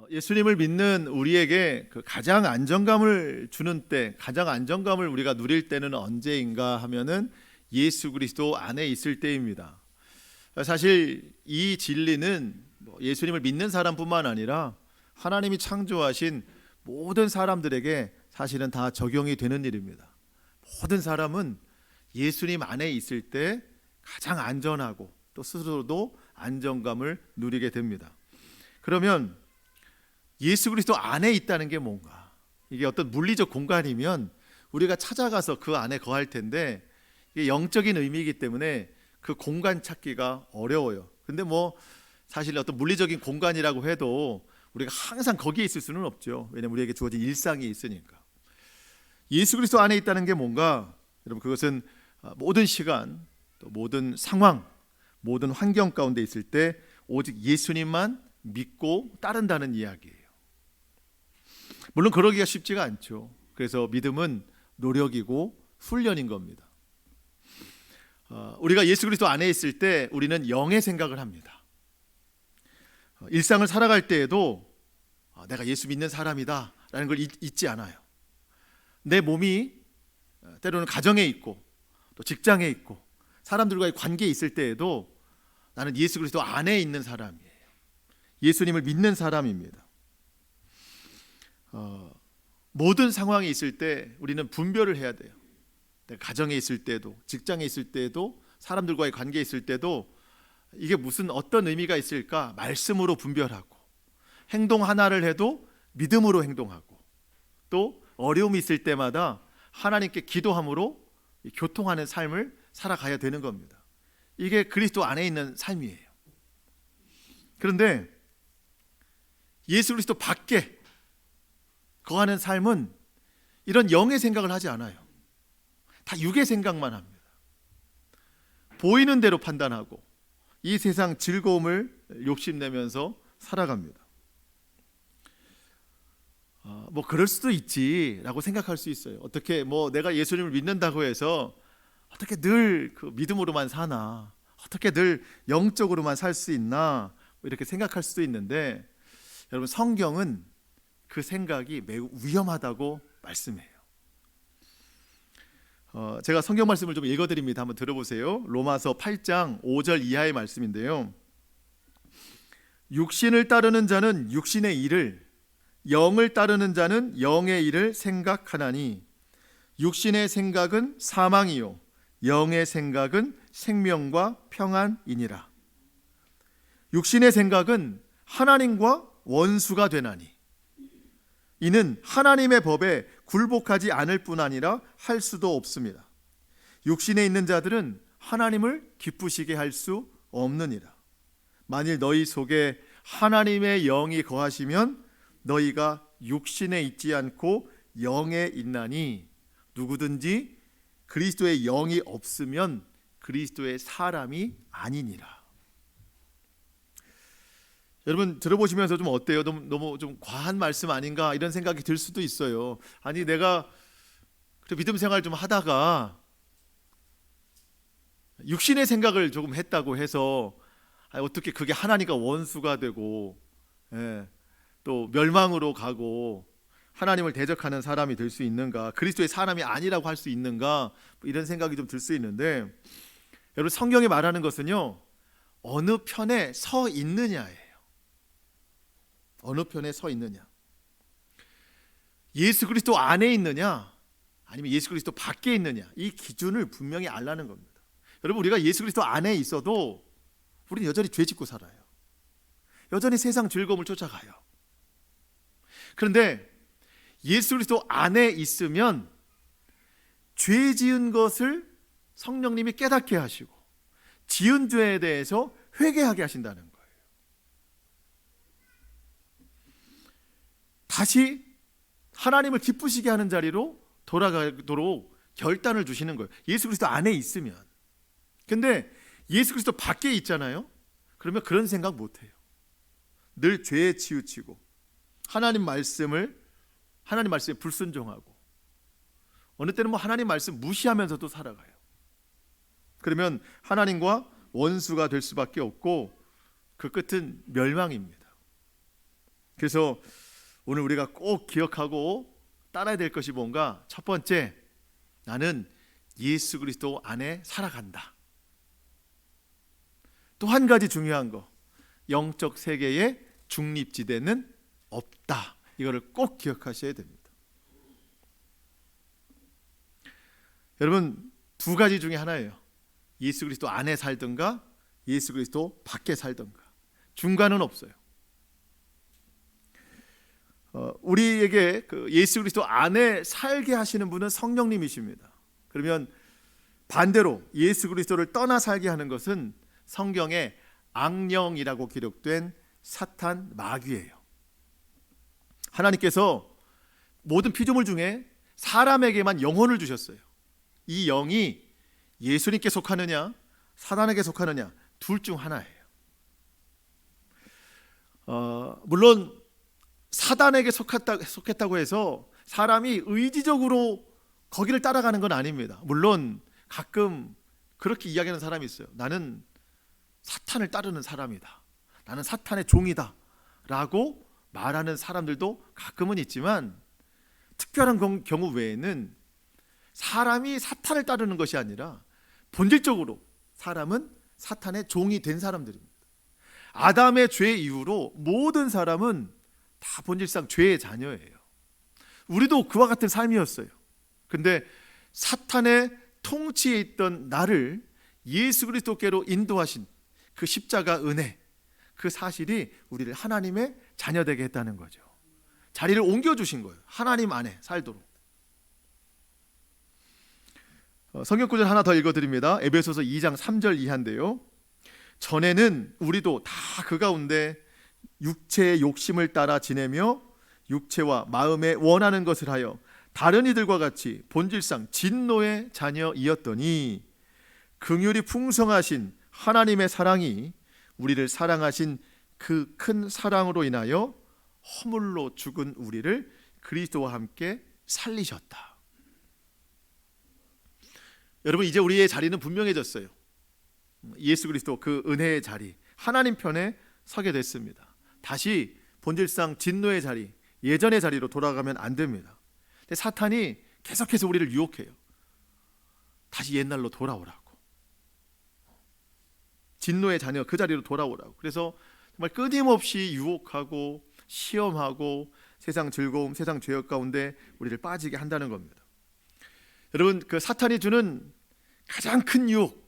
예수님을 믿는 우리에게 그 가장 안정감을 주는 때, 가장 안정감을 우리가 누릴 때는 언제인가 하면은 예수 그리스도 안에 있을 때입니다. 사실 이 진리는 예수님을 믿는 사람뿐만 아니라 하나님이 창조하신 모든 사람들에게 사실은 다 적용이 되는 일입니다. 모든 사람은 예수님 안에 있을 때 가장 안전하고 또 스스로도 안정감을 누리게 됩니다. 그러면 예수 그리스도 안에 있다는 게 뭔가? 이게 어떤 물리적 공간이면 우리가 찾아가서 그 안에 거할 텐데 이게 영적인 의미이기 때문에 그 공간 찾기가 어려워요. 근데 사실 어떤 물리적인 공간이라고 해도 우리가 항상 거기에 있을 수는 없죠. 왜냐하면 우리에게 주어진 일상이 있으니까. 예수 그리스도 안에 있다는 게 뭔가? 여러분, 그것은 모든 시간, 또 모든 상황, 모든 환경 가운데 있을 때 오직 예수님만 믿고 따른다는 이야기예요. 물론 그러기가 쉽지가 않죠. 그래서 믿음은 노력이고 훈련인 겁니다. 우리가 예수 그리스도 안에 있을 때 우리는 영의 생각을 합니다. 일상을 살아갈 때에도 내가 예수 믿는 사람이다 라는 걸 잊지 않아요. 내 몸이 때로는 가정에 있고 또 직장에 있고 사람들과의 관계에 있을 때에도 나는 예수 그리스도 안에 있는 사람이에요. 예수님을 믿는 사람입니다. 모든 상황에 있을 때 우리는 분별을 해야 돼요. 가정에 있을 때도, 직장에 있을 때도, 사람들과의 관계에 있을 때도 이게 무슨 어떤 의미가 있을까 말씀으로 분별하고, 행동 하나를 해도 믿음으로 행동하고, 또 어려움이 있을 때마다 하나님께 기도함으로 교통하는 삶을 살아가야 되는 겁니다. 이게 그리스도 안에 있는 삶이에요. 그런데 예수 그리스도 밖에 거하는 삶은 이런 영의 생각을 하지 않아요. 다 육의 생각만 합니다. 보이는 대로 판단하고 이 세상 즐거움을 욕심내면서 살아갑니다. 그럴 수도 있지라고 생각할 수 있어요. 어떻게 내가 예수님을 믿는다고 해서 어떻게 늘 그 믿음으로만 사나, 어떻게 늘 영적으로만 살 수 있나 이렇게 생각할 수도 있는데, 여러분, 성경은 그 생각이 매우 위험하다고 말씀해요. 제가 성경 말씀을 좀 읽어드립니다. 한번 들어보세요. 로마서 8장 5절 이하의 말씀인데요. 육신을 따르는 자는 육신의 일을, 영을 따르는 자는 영의 일을 생각하나니 육신의 생각은 사망이요 영의 생각은 생명과 평안이니라. 육신의 생각은 하나님과 원수가 되나니 이는 하나님의 법에 굴복하지 않을 뿐 아니라 할 수도 없습니다. 육신에 있는 자들은 하나님을 기쁘시게 할 수 없느니라. 만일 너희 속에 하나님의 영이 거하시면 너희가 육신에 있지 않고 영에 있나니 누구든지 그리스도의 영이 없으면 그리스도의 사람이 아니니라. 여러분, 들어보시면서 좀 어때요? 너무 좀 과한 말씀 아닌가 이런 생각이 들 수도 있어요. 아니, 내가 믿음 생활 좀 하다가 육신의 생각을 조금 했다고 해서 어떻게 그게 하나님과 원수가 되고 또 멸망으로 가고 하나님을 대적하는 사람이 될 수 있는가, 그리스도의 사람이 아니라고 할 수 있는가, 이런 생각이 좀 들 수 있는데, 여러분, 성경이 말하는 것은요, 어느 편에 서 있느냐예요. 어느 편에 서 있느냐, 예수 그리스도 안에 있느냐 아니면 예수 그리스도 밖에 있느냐, 이 기준을 분명히 알라는 겁니다. 여러분, 우리가 예수 그리스도 안에 있어도 우리는 여전히 죄 짓고 살아요. 여전히 세상 즐거움을 쫓아가요. 그런데 예수 그리스도 안에 있으면 죄 지은 것을 성령님이 깨닫게 하시고 지은 죄에 대해서 회개하게 하신다는 거예요. 다시 하나님을 기쁘시게 하는 자리로 돌아가도록 결단을 주시는 거예요. 예수 그리스도 안에 있으면. 근데 예수 그리스도 밖에 있잖아요. 그러면 그런 생각 못해요. 늘 죄에 치우치고 하나님 말씀에 불순종하고 어느 때는 하나님 말씀 무시하면서도 살아가요. 그러면 하나님과 원수가 될 수밖에 없고 그 끝은 멸망입니다. 그래서 오늘 우리가 꼭 기억하고 따라야 될 것이 뭔가? 첫 번째, 나는 예수 그리스도 안에 살아간다. 또 한 가지 중요한 거, 영적 세계에 중립지대는 없다. 이거를 꼭 기억하셔야 됩니다. 여러분, 두 가지 중에 하나예요. 예수 그리스도 안에 살든가 예수 그리스도 밖에 살든가. 중간은 없어요. 우리에게 그 예수 그리스도 안에 살게 하시는 분은 성령님이십니다. 그러면 반대로 예수 그리스도를 떠나 살게 하는 것은 성경에 악령이라고 기록된 사탄 마귀예요. 하나님께서 모든 피조물 중에 사람에게만 영혼을 주셨어요. 이 영이 예수님께 속하느냐 사단에게 속하느냐 둘 중 하나예요. 물론 사단에게 속했다고 해서 사람이 의지적으로 거기를 따라가는 건 아닙니다. 물론 가끔 그렇게 이야기하는 사람이 있어요. 나는 사탄을 따르는 사람이다. 나는 사탄의 종이다 라고 말하는 사람들도 가끔은 있지만, 특별한 경우 외에는 사람이 사탄을 따르는 것이 아니라 본질적으로 사람은 사탄의 종이 된 사람들입니다. 아담의 죄 이후로 모든 사람은 다 본질상 죄의 자녀예요. 우리도 그와 같은 삶이었어요. 근데 사탄의 통치에 있던 나를 예수 그리스도께로 인도하신 그 십자가 은혜, 그 사실이 우리를 하나님의 자녀되게 했다는 거죠. 자리를 옮겨주신 거예요. 하나님 안에 살도록. 성경 구절 하나 더 읽어드립니다. 에베소서 2장 3절 이하인데요. 전에는 우리도 다 그 가운데 육체의 욕심을 따라 지내며 육체와 마음에 원하는 것을 하여 다른 이들과 같이 본질상 진노의 자녀이었더니, 긍휼이 풍성하신 하나님의 사랑이 우리를 사랑하신 그 큰 사랑으로 인하여 허물로 죽은 우리를 그리스도와 함께 살리셨다. 여러분, 이제 우리의 자리는 분명해졌어요. 예수 그리스도 그 은혜의 자리, 하나님 편에 서게 됐습니다. 다시 본질상 진노의 자리, 예전의 자리로 돌아가면 안 됩니다. 근데 사탄이 계속해서 우리를 유혹해요. 다시 옛날로 돌아오라고, 진노의 자녀 그 자리로 돌아오라고. 그래서 정말 끊임없이 유혹하고 시험하고 세상 즐거움, 세상 죄악 가운데 우리를 빠지게 한다는 겁니다. 여러분, 그 사탄이 주는 가장 큰 유혹,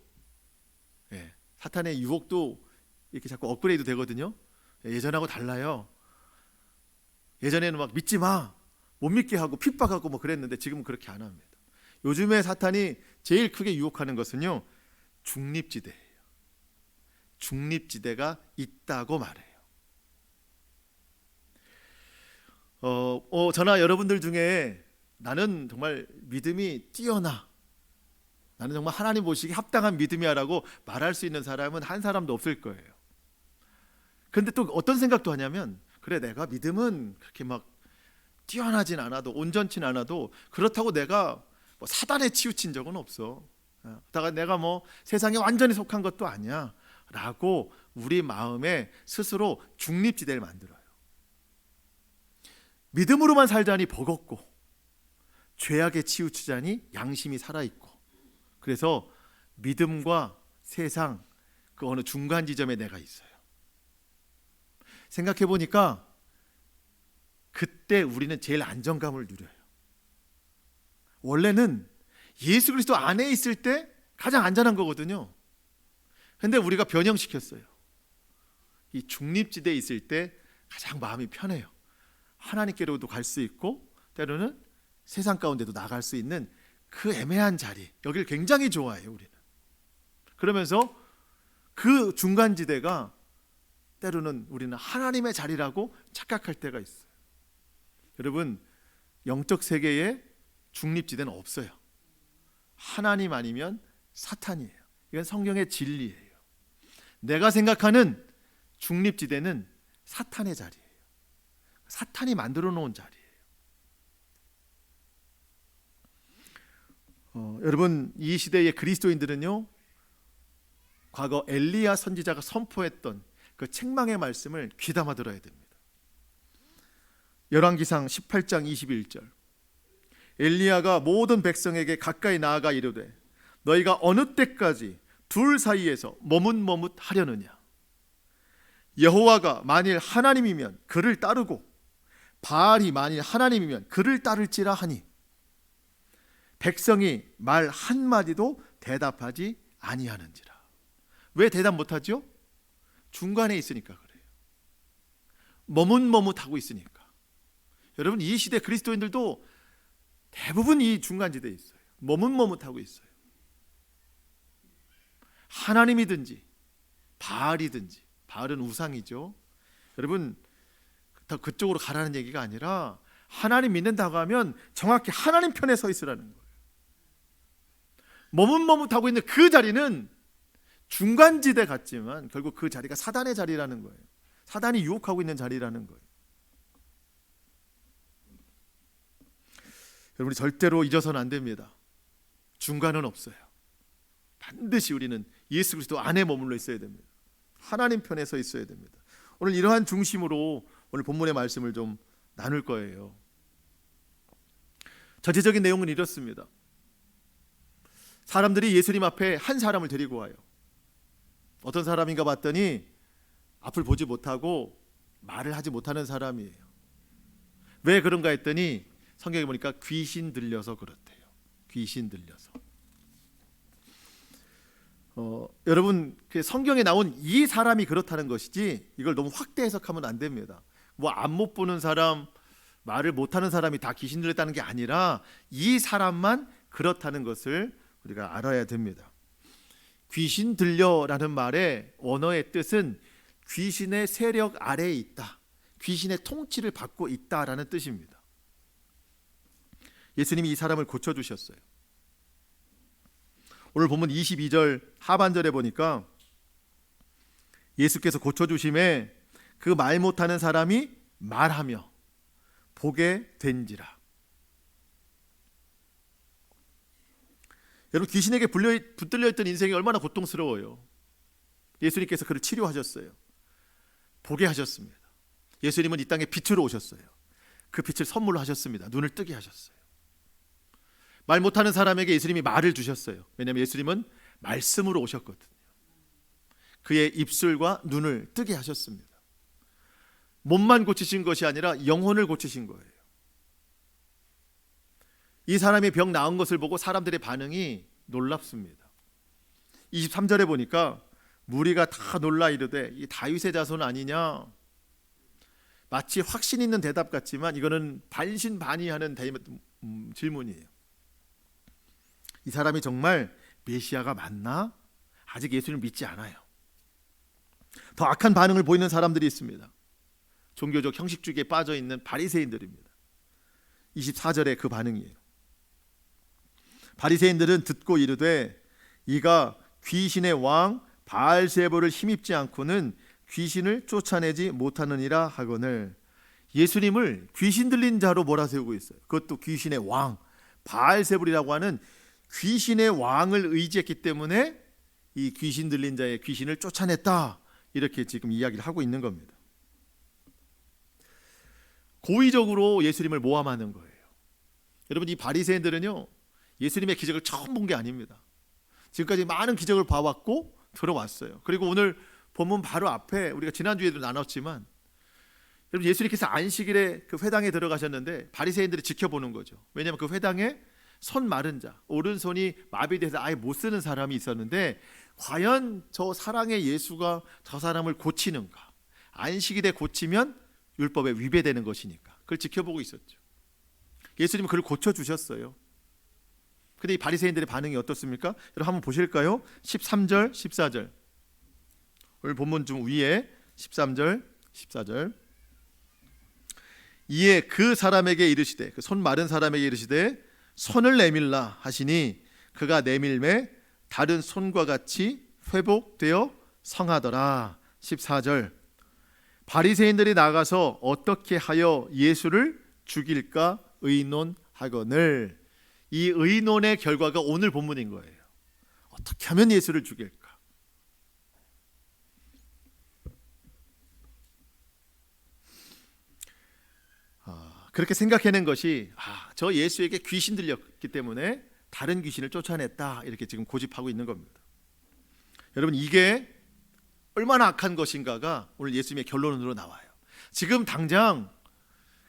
사탄의 유혹도 이렇게 자꾸 업그레이드 되거든요. 예전하고 달라요. 예전에는 막 믿지 마, 못 믿게 하고 핍박하고 뭐 그랬는데 지금은 그렇게 안 합니다. 요즘에 사탄이 제일 크게 유혹하는 것은요, 중립지대예요. 중립지대가 있다고 말해요. 저나 여러분들 중에 나는 정말 믿음이 뛰어나, 나는 정말 하나님 보시기에 합당한 믿음이야라고 말할 수 있는 사람은 한 사람도 없을 거예요. 그런데 또 어떤 생각도 하냐면, 그래, 내가 믿음은 그렇게 막 뛰어나진 않아도, 온전치는 않아도 그렇다고 내가 뭐 사단에 치우친 적은 없어, 다가 내가 뭐 세상에 완전히 속한 것도 아니야 라고 우리 마음에 스스로 중립지대를 만들어요. 믿음으로만 살자니 버겁고, 죄악에 치우치자니 양심이 살아있고, 그래서 믿음과 세상 그 어느 중간 지점에 내가 있어요. 생각해 보니까 그때 우리는 제일 안정감을 누려요. 원래는 예수 그리스도 안에 있을 때 가장 안전한 거거든요. 근데 우리가 변형시켰어요. 이 중립지대에 있을 때 가장 마음이 편해요. 하나님께로도 갈 수 있고 때로는 세상 가운데도 나갈 수 있는 그 애매한 자리, 여기를 굉장히 좋아해요, 우리는. 그러면서 그 중간지대가 때로는 우리는 하나님의 자리라고 착각할 때가 있어요. 여러분, 영적 세계에 중립지대는 없어요. 하나님 아니면 사탄이에요. 이건 성경의 진리예요. 내가 생각하는 중립지대는 사탄의 자리예요. 사탄이 만들어 놓은 자리예요. 여러분, 이 시대의 그리스도인들은요, 과거 엘리야 선지자가 선포했던 그 책망의 말씀을 귀담아 들어야 됩니다. 열왕기상 18장 21절. 엘리야가 모든 백성에게 가까이 나아가 이르되 너희가 어느 때까지 둘 사이에서 머뭇머뭇하려느냐. 여호와가 만일 하나님이면 그를 따르고 바알이 만일 하나님이면 그를 따를지라 하니 백성이 말 한마디도 대답하지 아니하는지라. 왜 대답 못하죠? 중간에 있으니까 그래요. 머뭇머뭇하고 있으니까. 여러분, 이 시대 그리스도인들도 대부분 이 중간지대에 있어요. 머뭇머뭇하고 있어요. 하나님이든지 바알이든지, 바알은 우상이죠. 여러분, 더 그쪽으로 가라는 얘기가 아니라 하나님 믿는다고 하면 정확히 하나님 편에 서 있으라는 거예요. 머뭇머뭇하고 있는 그 자리는 중간지대 같지만 결국 그 자리가 사단의 자리라는 거예요. 사단이 유혹하고 있는 자리라는 거예요. 여러분이 절대로 잊어서는 안 됩니다. 중간은 없어요. 반드시 우리는 예수 그리스도 안에 머물러 있어야 됩니다. 하나님 편에 서 있어야 됩니다. 오늘 이러한 중심으로 오늘 본문의 말씀을 좀 나눌 거예요. 전체적인 내용은 이렇습니다. 사람들이 예수님 앞에 한 사람을 데리고 와요. 어떤 사람인가 봤더니 앞을 보지 못하고 말을 하지 못하는 사람이에요. 왜 그런가 했더니 성경에 보니까 귀신 들려서 그렇대요. 귀신 들려서. 여러분, 성경에 나온 이 사람이 그렇다는 것이지 이걸 너무 확대 해석하면 안 됩니다. 뭐 안 못 보는 사람, 말을 못하는 사람이 다 귀신 들렸다는 게 아니라 이 사람만 그렇다는 것을 우리가 알아야 됩니다. 귀신 들려라는 말의 원어의 뜻은 귀신의 세력 아래에 있다, 귀신의 통치를 받고 있다라는 뜻입니다. 예수님이 이 사람을 고쳐주셨어요. 오늘 본문 22절 하반절에 보니까 예수께서 고쳐주심에 그 말 못하는 사람이 말하며 보게 된지라. 여러분, 귀신에게 붙들려 있던 인생이 얼마나 고통스러워요. 예수님께서 그를 치료하셨어요. 보게 하셨습니다. 예수님은 이 땅에 빛으로 오셨어요. 그 빛을 선물로 하셨습니다. 눈을 뜨게 하셨어요. 말 못하는 사람에게 예수님이 말을 주셨어요. 왜냐하면 예수님은 말씀으로 오셨거든요. 그의 입술과 눈을 뜨게 하셨습니다. 몸만 고치신 것이 아니라 영혼을 고치신 거예요. 이 사람이 병 나은 것을 보고 사람들의 반응이 놀랍습니다. 23절에 보니까 무리가 다 놀라 이르되 이 다윗의 자손 아니냐. 마치 확신 있는 대답 같지만 이거는 반신반의하는 질문이에요. 이 사람이 정말 메시아가 맞나? 아직 예수를 믿지 않아요. 더 악한 반응을 보이는 사람들이 있습니다. 종교적 형식주의에 빠져 있는 바리새인들입니다. 24절에 그 반응이에요. 바리새인들은 듣고 이르되 이가 귀신의 왕 바알세보를 힘입지 않고는 귀신을 쫓아내지 못하느니라 하거늘. 예수님을 귀신 들린 자로 몰아세우고 있어요. 그것도 귀신의 왕 바알세불이라고 하는 귀신의 왕을 의지했기 때문에 이 귀신 들린 자의 귀신을 쫓아냈다, 이렇게 지금 이야기를 하고 있는 겁니다. 고의적으로 예수님을 모함하는 거예요. 여러분, 이 바리새인들은요 예수님의 기적을 처음 본 게 아닙니다. 지금까지 많은 기적을 봐왔고 들어왔어요. 그리고 오늘 본문 바로 앞에 우리가 지난주에도 나눴지만 여러분, 예수님께서 안식일에 그 회당에 들어가셨는데 바리새인들이 지켜보는 거죠. 왜냐하면 그 회당에 손 마른 자, 오른손이 마비돼서 아예 못 쓰는 사람이 있었는데 과연 저 사랑의 예수가 저 사람을 고치는가? 안식일에 고치면 율법에 위배되는 것이니까 그걸 지켜보고 있었죠. 예수님은 그를 고쳐주셨어요. 근데 이 바리새인들의 반응이 어떻습니까? 여러분 한번 보실까요? 13절, 14절. 오늘 본문 좀 위에 13절, 14절. 이에 그 사람에게 이르시되, 그 손 마른 사람에게 이르시되 손을 내밀라 하시니 그가 내밀매 다른 손과 같이 회복되어 성하더라. 14절. 바리새인들이 나가서 어떻게 하여 예수를 죽일까 의논하거늘. 이 의논의 결과가 오늘 본문인 거예요. 어떻게 하면 예수를 죽일까? 그렇게 생각해낸 것이 저 예수에게 귀신 들렸기 때문에 다른 귀신을 쫓아냈다, 이렇게 지금 고집하고 있는 겁니다. 여러분, 이게 얼마나 악한 것인가가 오늘 예수님의 결론으로 나와요. 지금 당장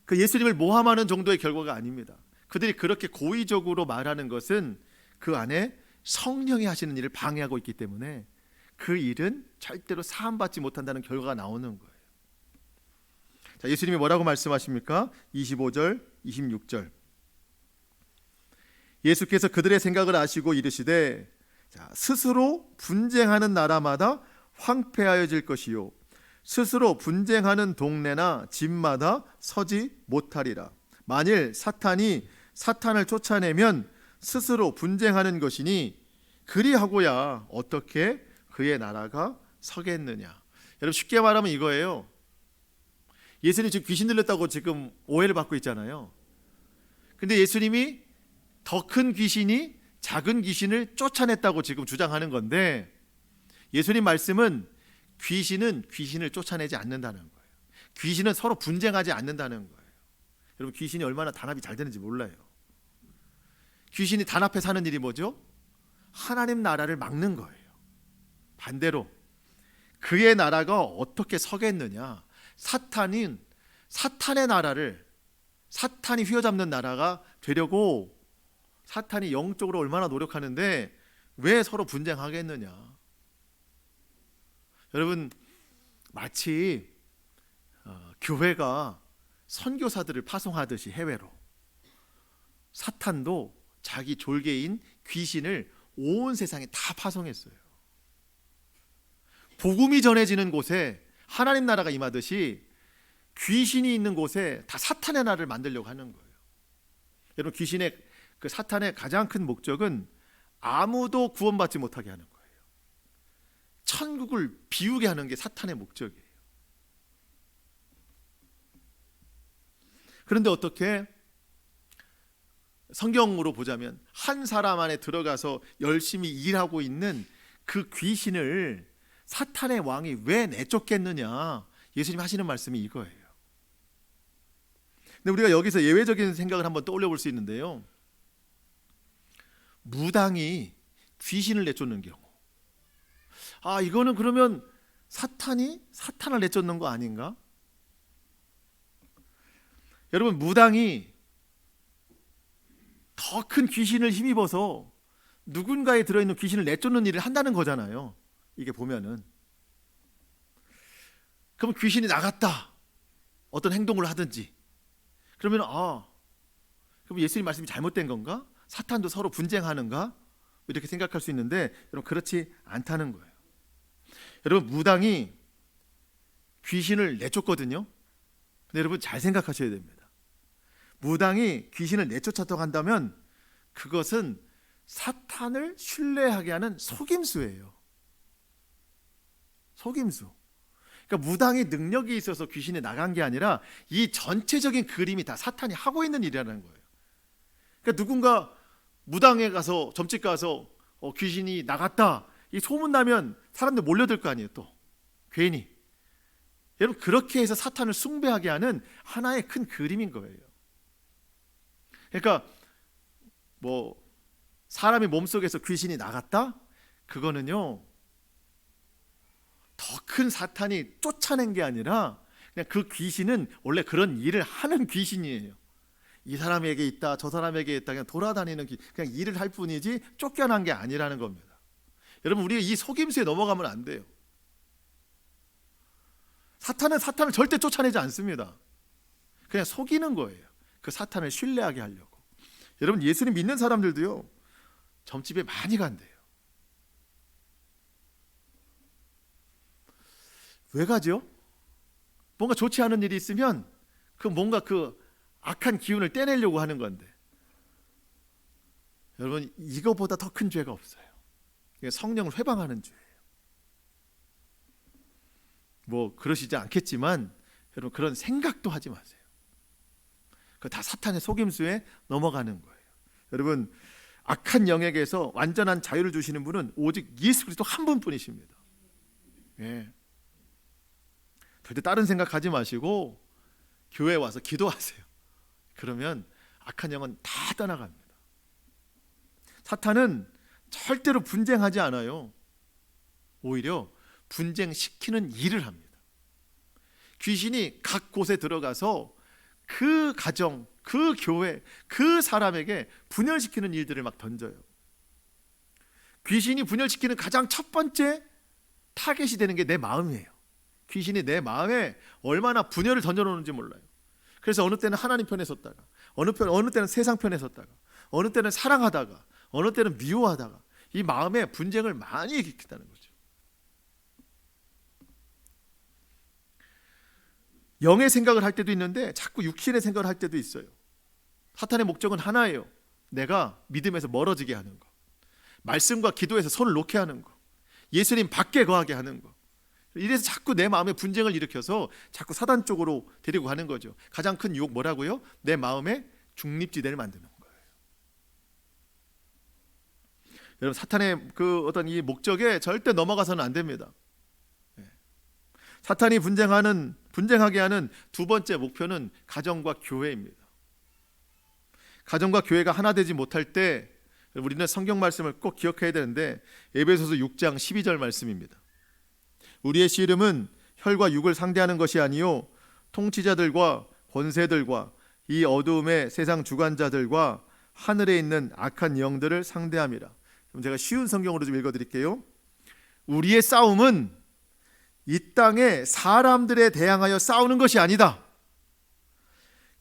그 예수님을 모함하는 정도의 결과가 아닙니다. 그들이 그렇게 고의적으로 말하는 것은 그 안에 성령이 하시는 일을 방해하고 있기 때문에 그 일은 절대로 사함받지 못한다는 결과가 나오는 거예요. 자, 예수님이 뭐라고 말씀하십니까? 25절, 26절. 예수께서 그들의 생각을 아시고 이르시되, 스스로 분쟁하는 나라마다 황폐하여질 것이요 스스로 분쟁하는 동네나 집마다 서지 못하리라. 만일 사탄이 사탄을 쫓아내면 스스로 분쟁하는 것이니 그리하고야 어떻게 그의 나라가 서겠느냐. 여러분, 쉽게 말하면 이거예요. 예수님 지금 귀신 들렸다고 지금 오해를 받고 있잖아요. 근데 예수님이 더 큰 귀신이 작은 귀신을 쫓아냈다고 지금 주장하는 건데, 예수님 말씀은 귀신은 귀신을 쫓아내지 않는다는 거예요. 귀신은 서로 분쟁하지 않는다는 거예요. 여러분, 귀신이 얼마나 단합이 잘 되는지 몰라요. 귀신이 단합해 사는 일이 뭐죠? 하나님 나라를 막는 거예요. 반대로 그의 나라가 어떻게 서겠느냐. 사탄은 사탄의 나라를, 사탄이 휘어잡는 나라가 되려고 사탄이 영적으로 얼마나 노력하는데 왜 서로 분쟁하겠느냐. 여러분, 마치 교회가 선교사들을 파송하듯이 해외로, 사탄도 자기 졸개인 귀신을 온 세상에 다 파송했어요. 복음이 전해지는 곳에 하나님 나라가 임하듯이 귀신이 있는 곳에 다 사탄의 나라를 만들려고 하는 거예요. 여러분, 귀신의 그 사탄의 가장 큰 목적은 아무도 구원받지 못하게 하는 거예요. 천국을 비우게 하는 게 사탄의 목적이에요. 그런데 어떻게 성경으로 보자면 한 사람 안에 들어가서 열심히 일하고 있는 그 귀신을 사탄의 왕이 왜 내쫓겠느냐. 예수님 하시는 말씀이 이거예요. 근데 우리가 여기서 예외적인 생각을 한번 떠올려 볼 수 있는데요. 무당이 귀신을 내쫓는 경우, 이거는 그러면 사탄이 사탄을 내쫓는 거 아닌가? 여러분, 무당이 더 큰 귀신을 힘입어서 누군가에 들어있는 귀신을 내쫓는 일을 한다는 거잖아요. 이게 보면은. 그럼 귀신이 나갔다, 어떤 행동을 하든지, 그러면 그럼 예수님 말씀이 잘못된 건가? 사탄도 서로 분쟁하는가? 이렇게 생각할 수 있는데, 여러분, 그렇지 않다는 거예요. 여러분, 무당이 귀신을 내쫓거든요. 근데 여러분, 잘 생각하셔야 됩니다. 무당이 귀신을 내쫓았다고 한다면 그것은 사탄을 신뢰하게 하는 속임수예요. 속임수. 그러니까 무당이 능력이 있어서 귀신이 나간 게 아니라 이 전체적인 그림이 다 사탄이 하고 있는 일이라는 거예요. 그러니까 누군가 무당에 가서, 점집 가서 귀신이 나갔다, 이 소문 나면 사람들 몰려들 거 아니에요. 또 괜히. 여러분, 그렇게 해서 사탄을 숭배하게 하는 하나의 큰 그림인 거예요. 그러니까 사람의 몸속에서 귀신이 나갔다? 그거는요, 더 큰 사탄이 쫓아낸 게 아니라 그냥 그 귀신은 원래 그런 일을 하는 귀신이에요. 이 사람에게 있다, 저 사람에게 있다, 그냥 돌아다니는 그냥 일을 할 뿐이지 쫓겨난 게 아니라는 겁니다. 여러분, 우리가 이 속임수에 넘어가면 안 돼요. 사탄은 사탄을 절대 쫓아내지 않습니다. 그냥 속이는 거예요. 그 사탄을 신뢰하게 하려고. 여러분, 예수님 믿는 사람들도요, 점집에 많이 간대요. 왜 가죠? 뭔가 좋지 않은 일이 있으면 뭔가 그 악한 기운을 떼내려고 하는 건데, 여러분, 이거보다 더 큰 죄가 없어요. 이게 성령을 회방하는 죄예요. 그러시지 않겠지만 여러분, 그런 생각도 하지 마세요. 그거 다 사탄의 속임수에 넘어가는 거예요. 여러분, 악한 영에게서 완전한 자유를 주시는 분은 오직 예수 그리스도 한 분뿐이십니다. 예. 절대 다른 생각하지 마시고 교회에 와서 기도하세요. 그러면 악한 영은 다 떠나갑니다. 사탄은 절대로 분쟁하지 않아요. 오히려 분쟁시키는 일을 합니다. 귀신이 각 곳에 들어가서 그 가정, 그 교회, 그 사람에게 분열시키는 일들을 막 던져요. 귀신이 분열시키는 가장 첫 번째 타겟이 되는 게 내 마음이에요. 귀신이 내 마음에 얼마나 분열을 던져놓는지 몰라요. 그래서 어느 때는 하나님 편에 섰다가, 어느 때는 세상 편에 섰다가, 어느 때는 사랑하다가, 어느 때는 미워하다가, 이 마음에 분쟁을 많이 일으킨다는 거죠. 영의 생각을 할 때도 있는데 자꾸 육신의 생각을 할 때도 있어요. 사탄의 목적은 하나예요. 내가 믿음에서 멀어지게 하는 거, 말씀과 기도에서 손을 놓게 하는 거, 예수님 밖에 거하게 하는 거. 이래서 자꾸 내 마음에 분쟁을 일으켜서 자꾸 사단 쪽으로 데리고 가는 거죠. 가장 큰 유혹 뭐라고요? 내 마음에 중립지대를 만드는 거예요. 여러분, 사탄의 그 어떤 이 목적에 절대 넘어가서는 안 됩니다. 사탄이 분쟁하게 하는 두 번째 목표는 가정과 교회입니다. 가정과 교회가 하나 되지 못할 때 우리는 성경 말씀을 꼭 기억해야 되는데, 에베소서 6장 12절 말씀입니다. 우리의 씨름은 혈과 육을 상대하는 것이 아니요 통치자들과 권세들과 이 어두움의 세상 주관자들과 하늘에 있는 악한 영들을 상대함이라. 그럼 제가 쉬운 성경으로 좀 읽어드릴게요. 우리의 싸움은 이 땅의 사람들에 대항하여 싸우는 것이 아니다.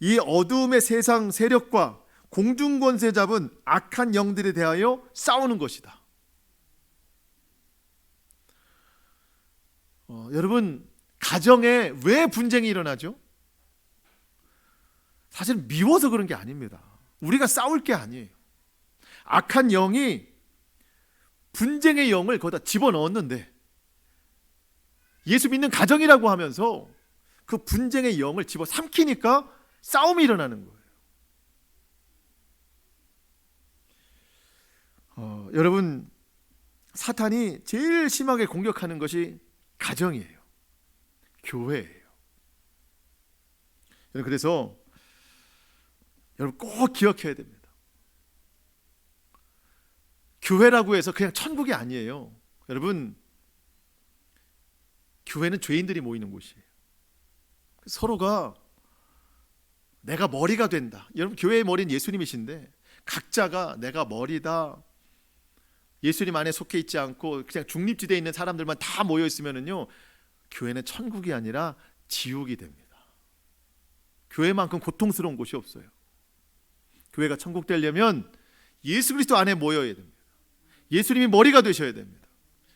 이 어두움의 세상 세력과 공중권세 잡은 악한 영들에 대하여 싸우는 것이다. 여러분, 가정에 왜 분쟁이 일어나죠? 사실 미워서 그런 게 아닙니다. 우리가 싸울 게 아니에요. 악한 영이 분쟁의 영을 거기다 집어넣었는데, 예수 믿는 가정이라고 하면서 그 분쟁의 영을 집어삼키니까 싸움이 일어나는 거예요. 여러분, 사탄이 제일 심하게 공격하는 것이 가정이에요. 교회예요. 그래서 여러분 꼭 기억해야 됩니다. 교회라고 해서 그냥 천국이 아니에요. 여러분, 교회는 죄인들이 모이는 곳이에요. 서로가 내가 머리가 된다. 여러분, 교회의 머리는 예수님이신데 각자가 내가 머리다, 예수님 안에 속해 있지 않고 그냥 중립지대에 있는 사람들만 다 모여 있으면은요, 교회는 천국이 아니라 지옥이 됩니다. 교회만큼 고통스러운 곳이 없어요. 교회가 천국 되려면 예수 그리스도 안에 모여야 됩니다. 예수님이 머리가 되셔야 됩니다.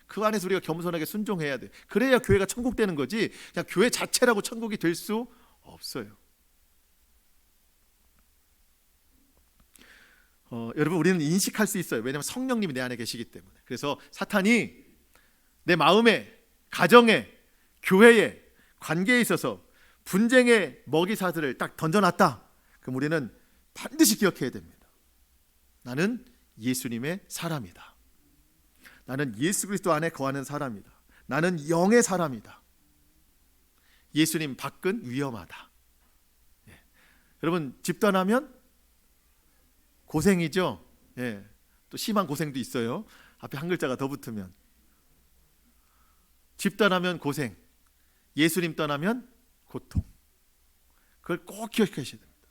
그 안에서 우리가 겸손하게 순종해야 돼. 그래야 교회가 천국 되는 거지, 그냥 교회 자체라고 천국이 될 수 없어요. 여러분, 우리는 인식할 수 있어요. 왜냐하면 성령님이 내 안에 계시기 때문에. 그래서 사탄이 내 마음에, 가정에, 교회에, 관계에 있어서 분쟁의 먹이사슬을 딱 던져놨다. 그럼 우리는 반드시 기억해야 됩니다. 나는 예수님의 사람이다. 나는 예수 그리스도 안에 거하는 사람이다. 나는 영의 사람이다. 예수님 밖은 위험하다. 여러분, 집단하면 고생이죠. 또 심한 고생도 있어요. 앞에 한 글자가 더 붙으면. 집단하면 고생, 예수님 떠나면 고통. 그걸 꼭 기억하셔야 됩니다.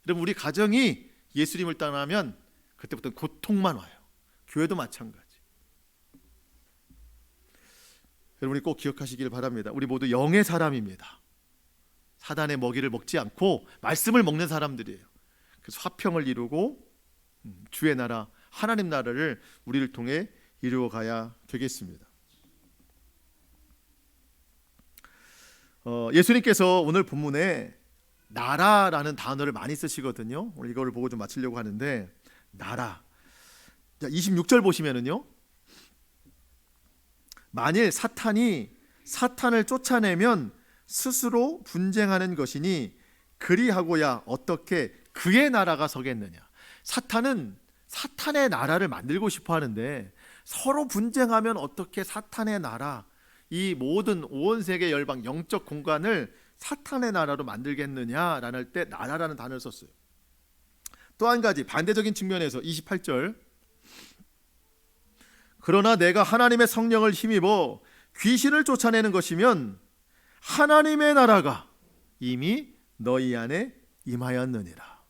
여러분, 우리 가정이 예수님을 떠나면 그때부터 고통만 와요. 교회도 마찬가지. 여러분이 꼭 기억하시길 바랍니다. 우리 모두 영의 사람입니다. 사단의 먹이를 먹지 않고 말씀을 먹는 사람들이에요. 그래서 화평을 이루고 주의 나라, 하나님 나라를 우리를 통해 이루어 가야 되겠습니다. 예수님께서 오늘 본문에 나라라는 단어를 많이 쓰시거든요. 오늘 이거를 보고 좀 마치려고 하는데, 나라. 26절 보시면은요, 만일 사탄이 사탄을 쫓아내면 스스로 분쟁하는 것이니 그리하고야 어떻게 그의 나라가 서겠느냐. 사탄은 사탄의 나라를 만들고 싶어 하는데, 서로 분쟁하면 어떻게 사탄의 나라, 이 모든 온 세계 열방 영적 공간을 사탄의 나라로 만들겠느냐라는 할 때 나라라는 단어를 썼어요. 또 한 가지 반대적인 측면에서 28절, 그러나 내가 하나님의 성령을 힘입어 귀신을 쫓아내는 것이면 하나님의 나라가 이미 너희 안에 임하였느니라.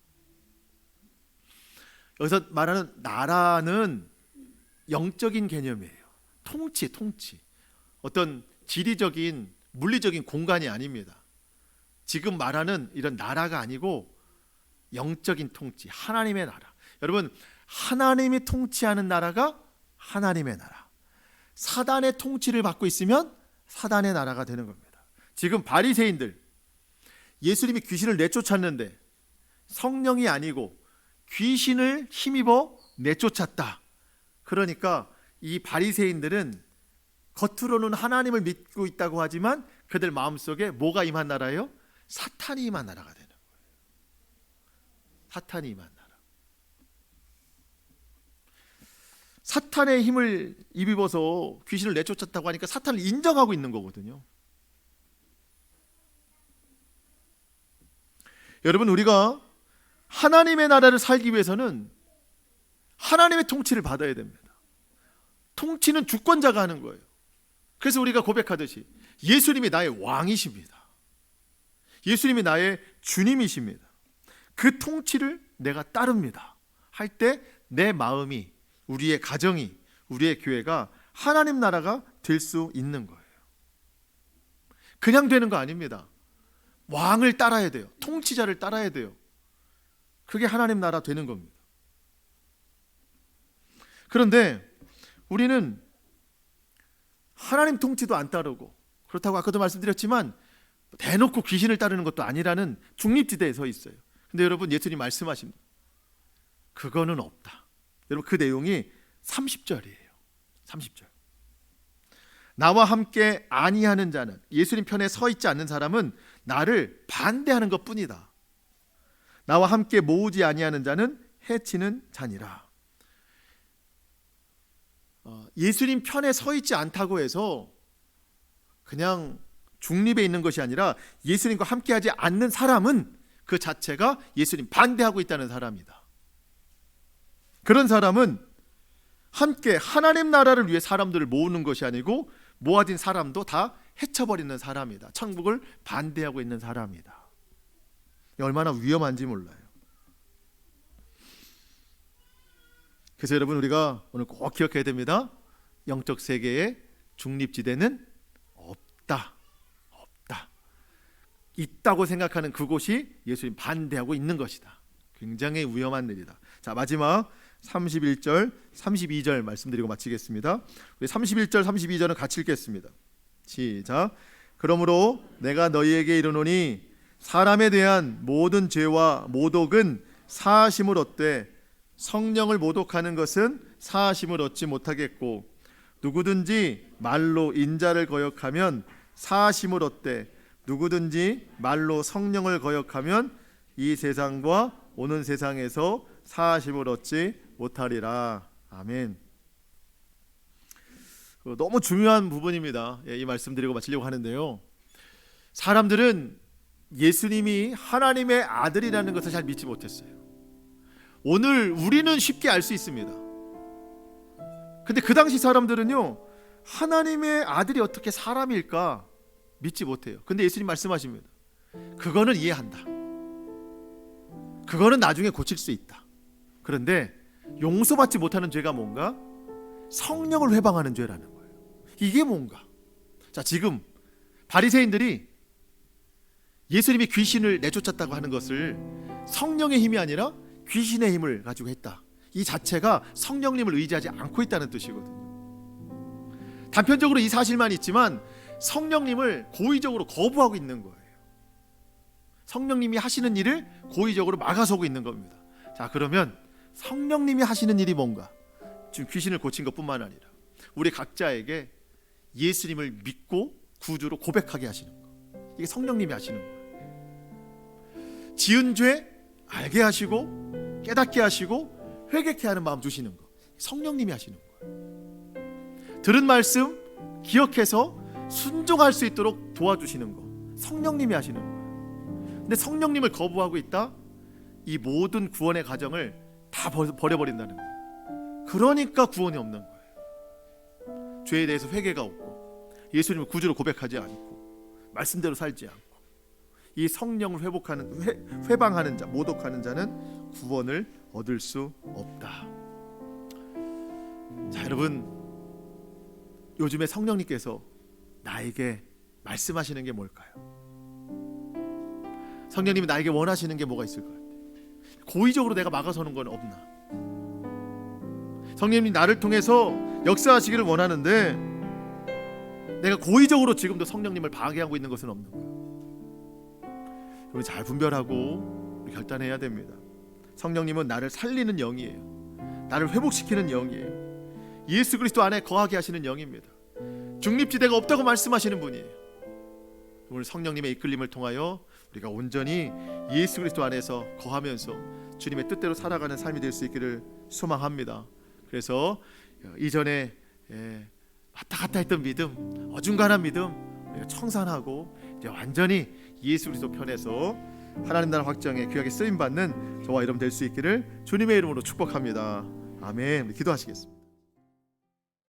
여기서 말하는 나라는 영적인 개념이에요. 통치. 어떤 지리적인 물리적인 공간이 아닙니다. 지금 말하는 이런 나라가 아니고 영적인 통치, 하나님의 나라. 여러분, 하나님이 통치하는 나라가 하나님의 나라. 사단의 통치를 받고 있으면 사단의 나라가 되는 겁니다. 지금 바리새인들, 예수님이 귀신을 내쫓았는데 성령이 아니고 귀신을 힘입어 내쫓았다. 그러니까 이 바리새인들은 겉으로는 하나님을 믿고 있다고 하지만 그들 마음속에 뭐가 임한 나라예요? 사탄이 임한 나라가 되는 거예요. 사탄이 임한 나라. 사탄의 힘을 입어서 귀신을 내쫓았다고 하니까 사탄을 인정하고 있는 거거든요. 여러분, 우리가 하나님의 나라를 살기 위해서는 하나님의 통치를 받아야 됩니다. 통치는 주권자가 하는 거예요. 그래서 우리가 고백하듯이 예수님이 나의 왕이십니다. 예수님이 나의 주님이십니다. 그 통치를 내가 따릅니다 할 때 내 마음이, 우리의 가정이, 우리의 교회가 하나님 나라가 될 수 있는 거예요. 그냥 되는 거 아닙니다. 왕을 따라야 돼요. 통치자를 따라야 돼요. 그게 하나님 나라 되는 겁니다. 그런데 우리는 하나님 통치도 안 따르고, 그렇다고 아까도 말씀드렸지만 대놓고 귀신을 따르는 것도 아니라는 중립지대에 서 있어요. 근데 여러분, 예수님 말씀하십니다. 그거는 없다. 여러분, 그 내용이 30절이에요. 30절. 나와 함께 아니하는 자는, 예수님 편에 서 있지 않는 사람은 나를 반대하는 것뿐이다. 나와 함께 모으지 아니하는 자는 해치는 자니라. 예수님 편에 서 있지 않다고 해서 그냥 중립에 있는 것이 아니라 예수님과 함께하지 않는 사람은 그 자체가 예수님 반대하고 있다는 사람이다. 그런 사람은 함께 하나님 나라를 위해 사람들을 모으는 것이 아니고 모아진 사람도 다 해쳐버리는 사람이다. 천국을 반대하고 있는 사람이다. 얼마나 위험한지 몰라요. 그래서 여러분, 우리가 오늘 꼭 기억해야 됩니다. 영적 세계의 중립지대는 없다. 있다고 생각하는 그곳이 예수님 반대하고 있는 것이다. 굉장히 위험한 일이다. 자, 마지막 31절, 32절 말씀드리고 마치겠습니다. 우리 31절, 32절은 같이 읽겠습니다. 시작. 그러므로 내가 너희에게 이르노니 사람에 대한 모든 죄와 모독은 사하심을 얻되 성령을 모독하는 것은 사하심을 얻지 못하겠고, 누구든지 말로 인자를 거역하면 사하심을 얻되 누구든지 말로 성령을 거역하면 이 세상과 오는 세상에서 사하심을 얻지 못하리라. 아멘. 너무 중요한 부분입니다. 이 말씀 드리고 마치려고 하는데요, 사람들은 예수님이 하나님의 아들이라는 것을 잘 믿지 못했어요. 오늘 우리는 쉽게 알 수 있습니다. 근데 그 당시 사람들은요, 하나님의 아들이 어떻게 사람일까 믿지 못해요. 근데 예수님 말씀하십니다. 그거는 이해한다. 그거는 나중에 고칠 수 있다. 그런데 용서받지 못하는 죄가 뭔가? 성령을 회방하는 죄라는 거예요. 이게 뭔가? 자, 지금 바리새인들이 예수님이 귀신을 내쫓았다고 하는 것을 성령의 힘이 아니라 귀신의 힘을 가지고 했다. 이 자체가 성령님을 의지하지 않고 있다는 뜻이거든요. 단편적으로 이 사실만 있지만 성령님을 고의적으로 거부하고 있는 거예요. 성령님이 하시는 일을 고의적으로 막아서고 있는 겁니다. 자, 그러면 성령님이 하시는 일이 뭔가? 지금 귀신을 고친 것뿐만 아니라 우리 각자에게 예수님을 믿고 구주로 고백하게 하시는 거. 이게 성령님이 하시는 거예요. 지은 죄 알게 하시고 깨닫게 하시고 회개케 하는 마음 주시는 거. 성령님이 하시는 거예요. 들은 말씀 기억해서 순종할 수 있도록 도와주시는 거. 성령님이 하시는 거예요. 근데 성령님을 거부하고 있다? 이 모든 구원의 과정을 다 버려버린다는 거예요. 그러니까 구원이 없는 거예요. 죄에 대해서 회개가 없고 예수님을 구주로 고백하지 않고 말씀대로 살지 않고 이 성령을 회방하는 자, 모독하는 자는 구원을 얻을 수 없다. 자, 여러분, 요즘에 성령님께서 나에게 말씀하시는 게 뭘까요? 성령님이 나에게 원하시는 게 뭐가 있을 것 같아요? 고의적으로 내가 막아서는 건 없나? 성령님이 나를 통해서 역사하시기를 원하는데 내가 고의적으로 지금도 성령님을 방해하고 있는 것은 없는 거예요. 우리 잘 분별하고 우리 결단해야 됩니다. 성령님은 나를 살리는 영이에요. 나를 회복시키는 영이에요. 예수 그리스도 안에 거하게 하시는 영입니다. 중립지대가 없다고 말씀하시는 분이에요. 오늘 성령님의 이끌림을 통하여 우리가 온전히 예수 그리스도 안에서 거하면서 주님의 뜻대로 살아가는 삶이 될 수 있기를 소망합니다. 그래서 이전에 왔다 갔다 했던 믿음, 어중간한 믿음 우리가 청산하고 이제 완전히 예수 그리스도 편에서 하나님 나라 확장에 귀하게 쓰임 받는 저와 여러분 될 수 있기를 주님의 이름으로 축복합니다. 아멘. 기도하시겠습니다.